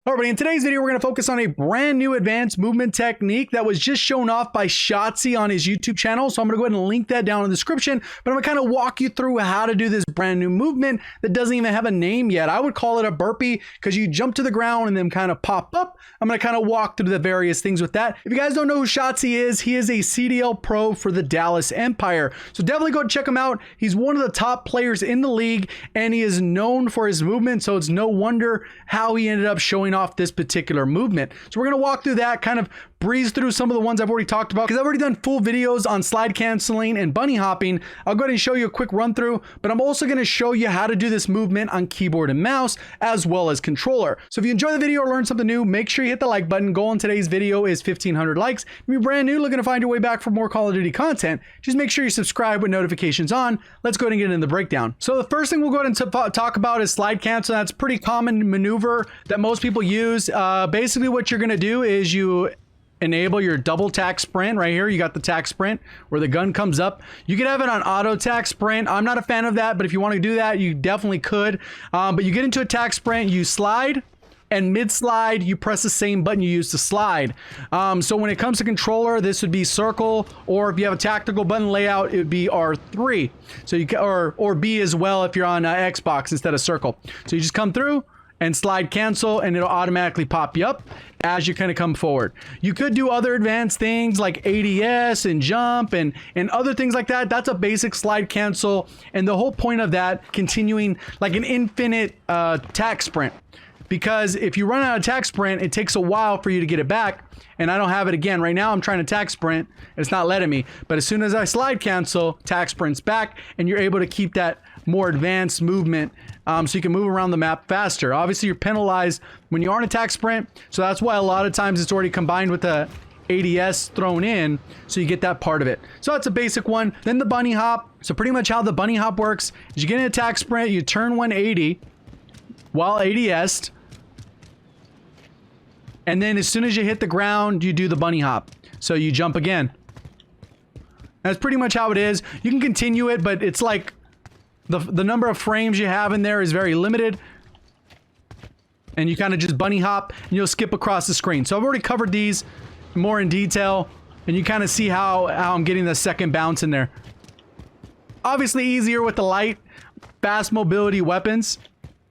Everybody, in today's video, we're going to focus on a brand new advanced movement technique that was just shown off by Shotzzy on his YouTube channel. So I'm going to go ahead and link that down in the description, but I'm going to kind of walk you through how to do this brand new movement that doesn't even have a name yet. I would call it a burpee because you jump to the ground and then kind of pop up. I'm going to kind of walk through the various things with that. If you guys don't know who Shotzzy is, he is a CDL pro for the Dallas Empire. So definitely go check him out. He's one of the top players in the league and he is known for his movement. So it's no wonder how he ended up showing off this particular movement. So we're going to walk through that, kind of breeze through some of the ones I've already talked about because I've already done full videos on slide canceling and bunny hopping. I'll go ahead and show you a quick run through, but I'm also going to show you how to do this movement on keyboard and mouse as well as controller. So if you enjoy the video or learn something new, make sure you hit the like button. Goal in today's video is 1,500 likes. If you're brand new looking to find your way back for more Call of Duty content, just make sure you subscribe with notifications on. Let's go ahead and get into the breakdown. So the first thing we'll go ahead and talk about is slide cancel. That's a pretty common maneuver that most people use. Basically what you're going to do is you enable your double tack sprint right here. You got the tack sprint where the gun comes up. You can have it on auto tack sprint. I'm not a fan of that, but if you want to do that, you definitely could. But you get into a tack sprint, you slide, and mid slide, you press the same button you used to slide. So when it comes to controller, this would be circle, or if you have a tactical button layout, it would be R3. So you can, or B as well if you're on Xbox instead of circle. So you just come through and slide cancel and it'll automatically pop you up as you kind of come forward. You could do other advanced things like ADS and jump and other things like that. That's a basic slide cancel. And the whole point of that, continuing like an infinite tack sprint. Because if you run out of tack sprint, it takes a while for you to get it back. And I don't have it again. Right now I'm trying to tack sprint. It's not letting me. But as soon as I slide cancel, tack sprint's back and you're able to keep that more advanced movement so you can move around the map faster. Obviously you're penalized when you aren't a tack sprint. So that's why a lot of times it's already combined with the ADS thrown in, so you get that part of it. So that's a basic one. Then the bunny hop. So pretty much how the bunny hop works is you get in a tack sprint, you turn 180 while ADS'd. And then as soon as you hit the ground, you do the bunny hop. So you jump again. That's pretty much how it is. You can continue it, but it's like the number of frames you have in there is very limited. And you kind of just bunny hop and you'll skip across the screen. So I've already covered these more in detail. And you kind of see how I'm getting the second bounce in there. Obviously easier with the light, fast mobility weapons.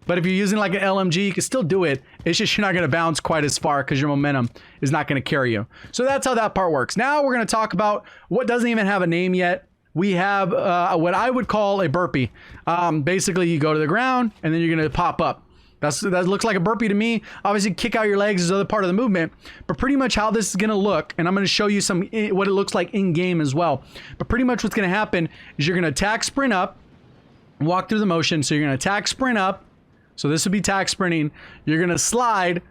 But if you're using like an LMG, you can still do it. It's just you're not going to bounce quite as far because your momentum is not going to carry you. So that's how that part works. Now we're going to talk about what doesn't even have a name yet. We have what I would call a burpee. Basically, you go to the ground and then you're going to pop up. That looks like a burpee to me. Obviously, kick out your legs is the other part of the movement. But pretty much how this is going to look, and I'm going to show you what it looks like in-game as well. But pretty much what's going to happen is you're going to attack sprint up, walk through the motion. So you're going to attack sprint up. So this would be tack sprinting. You're going to slide,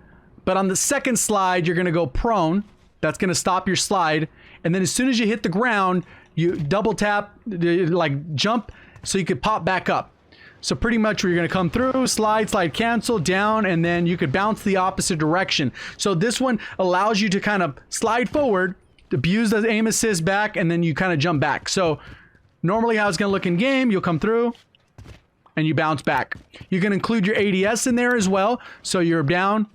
but on the second slide, you're going to go prone. That's going to stop your slide. And then as soon as you hit the ground, you double tap, like jump, so you could pop back up. So pretty much you're going to come through, slide cancel, down, and then you could bounce the opposite direction. So this one allows you to kind of slide forward, abuse the aim assist back, and then you kind of jump back. So normally how it's going to look in game, you'll come through, and you bounce back. You can include your ADS in there as well. So you're down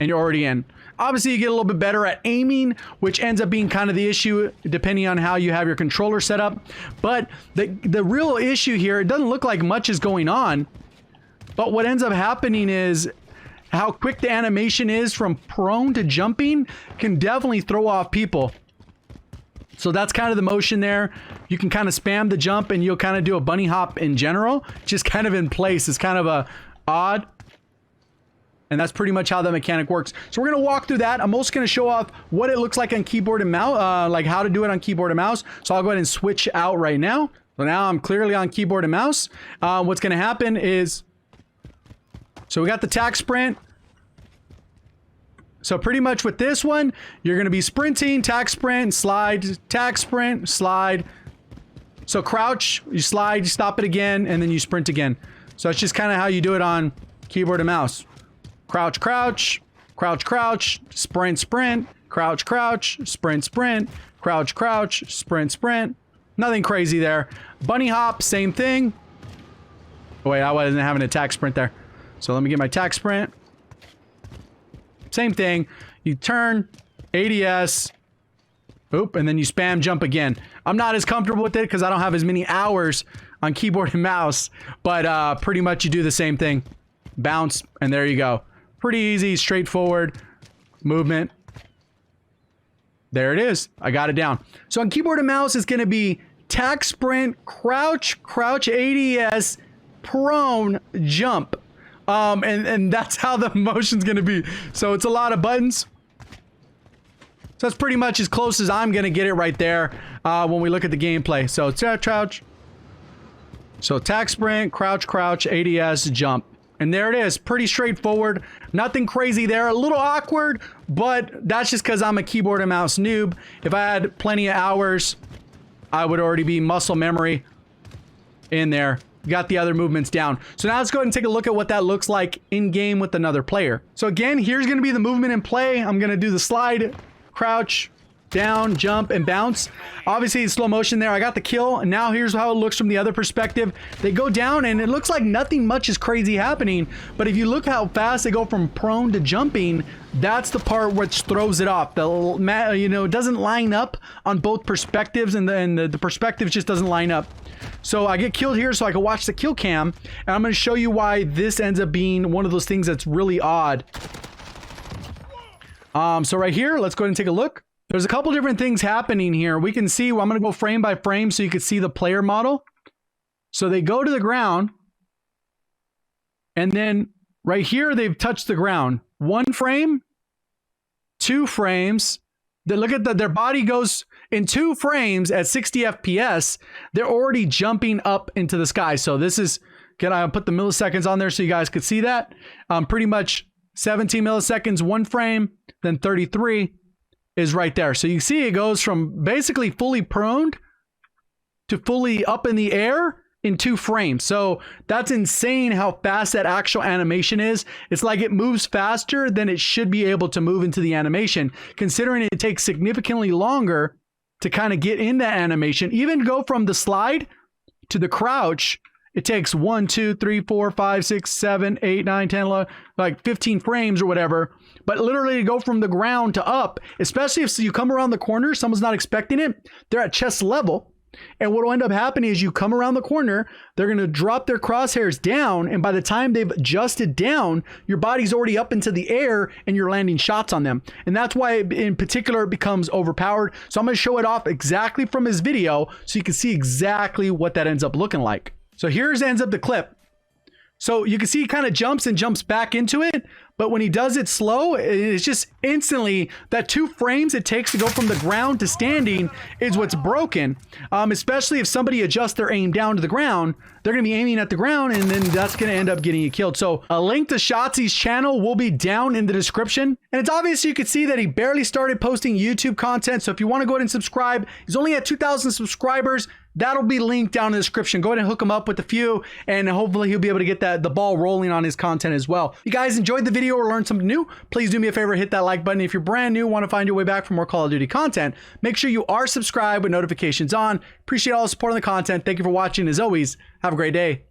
and you're already in. Obviously you get a little bit better at aiming, which ends up being kind of the issue depending on how you have your controller set up. But the real issue here, it doesn't look like much is going on, but what ends up happening is how quick the animation is from prone to jumping can definitely throw off people. So that's kind of the motion there. You can kind of spam the jump and you'll kind of do a bunny hop in general, just kind of in place. It's kind of a odd. And that's pretty much how that mechanic works. So we're going to walk through that. I'm also going to show off what it looks like on keyboard and mouse, like how to do it on keyboard and mouse. So I'll go ahead and switch out right now. So now I'm clearly on keyboard and mouse. What's going to happen is, so we got the tack sprint. So pretty much with this one, you're going to be sprinting, tack sprint, slide, tack sprint, slide. So crouch, you slide, you stop it again, and then you sprint again. So it's just kind of how you do it on keyboard and mouse. Crouch, crouch, crouch, crouch, sprint, sprint, crouch, crouch, sprint, sprint, crouch, crouch, sprint, sprint. Nothing crazy there. Bunny hop, same thing. Oh, wait, I wasn't having a tack sprint there. So let me get my tack sprint. Same thing. You turn, ADS, oop, and then you spam jump again. I'm not as comfortable with it because I don't have as many hours on keyboard and mouse, but pretty much you do the same thing. Bounce, and there you go. Pretty easy, straightforward movement. There it is. I got it down. So on keyboard and mouse, it's going to be tack, sprint, crouch, crouch, ADS, prone, jump. And that's how the motion's going to be. So it's a lot of buttons. So that's pretty much as close as I'm going to get it right there when we look at the gameplay. So crouch. So tack, sprint, crouch, crouch, ADS, jump. And there it is. Pretty straightforward. Nothing crazy there. A little awkward, but that's just because I'm a keyboard and mouse noob. If I had plenty of hours, I would already be muscle memory in there. Got the other movements down. So now let's go ahead and take a look at what that looks like in game with another player. So again, here's going to be the movement in play. I'm going to do the slide, crouch, down, jump, and bounce. Obviously, slow motion there. I got the kill. And now here's how it looks from the other perspective. They go down, and it looks like nothing much is crazy happening. But if you look how fast they go from prone to jumping, that's the part which throws it off. It doesn't line up on both perspectives, and the perspective just doesn't line up. So I get killed here so I can watch the kill cam, and I'm going to show you why this ends up being one of those things that's really odd. So right here, let's go ahead and take a look. There's a couple different things happening here. We can see, I'm going to go frame by frame so you can see the player model. So they go to the ground, and then right here, they've touched the ground. 1 frame, 2 frames. Look at their body goes in 2 frames at 60 FPS. They're already jumping up into the sky. So this is, can I put the milliseconds on there so you guys could see that? Pretty much 17 milliseconds, 1 frame, then 33 is right there. So you see it goes from basically fully proned to fully up in the air in 2 frames. So that's insane how fast that actual animation is. It's like it moves faster than it should be able to move into the animation, considering it takes significantly longer to kind of get in that animation. Even go from the slide to the crouch, it takes 1, 2, 3, 4, 5, 6, 7, 8, 9, 10, 11, like 15 frames or whatever. But literally to go from the ground to up, especially if you come around the corner, someone's not expecting it, they're at chest level. And what will end up happening is you come around the corner, they're going to drop their crosshairs down. And by the time they've adjusted down, your body's already up into the air and you're landing shots on them. And that's why in particular it becomes overpowered. So I'm going to show it off exactly from his video so you can see exactly what that ends up looking like. So here's ends up the clip. So you can see he kind of jumps and jumps back into it. But when he does it slow, it's just instantly that 2 frames it takes to go from the ground to standing is what's broken. Especially if somebody adjusts their aim down to the ground, they're going to be aiming at the ground and then that's going to end up getting you killed. So a link to Shotzzy's channel will be down in the description. And it's obvious you can see that he barely started posting YouTube content. So if you want to go ahead and subscribe, he's only at 2,000 subscribers. That'll be linked down in the description. Go ahead and hook him up with a few, and hopefully he'll be able to get the ball rolling on his content as well. If you guys enjoyed the video or learned something new, please do me a favor, hit that like button. If you're brand new, want to find your way back for more Call of Duty content, make sure you are subscribed with notifications on. Appreciate all the support on the content. Thank you for watching. As always, have a great day.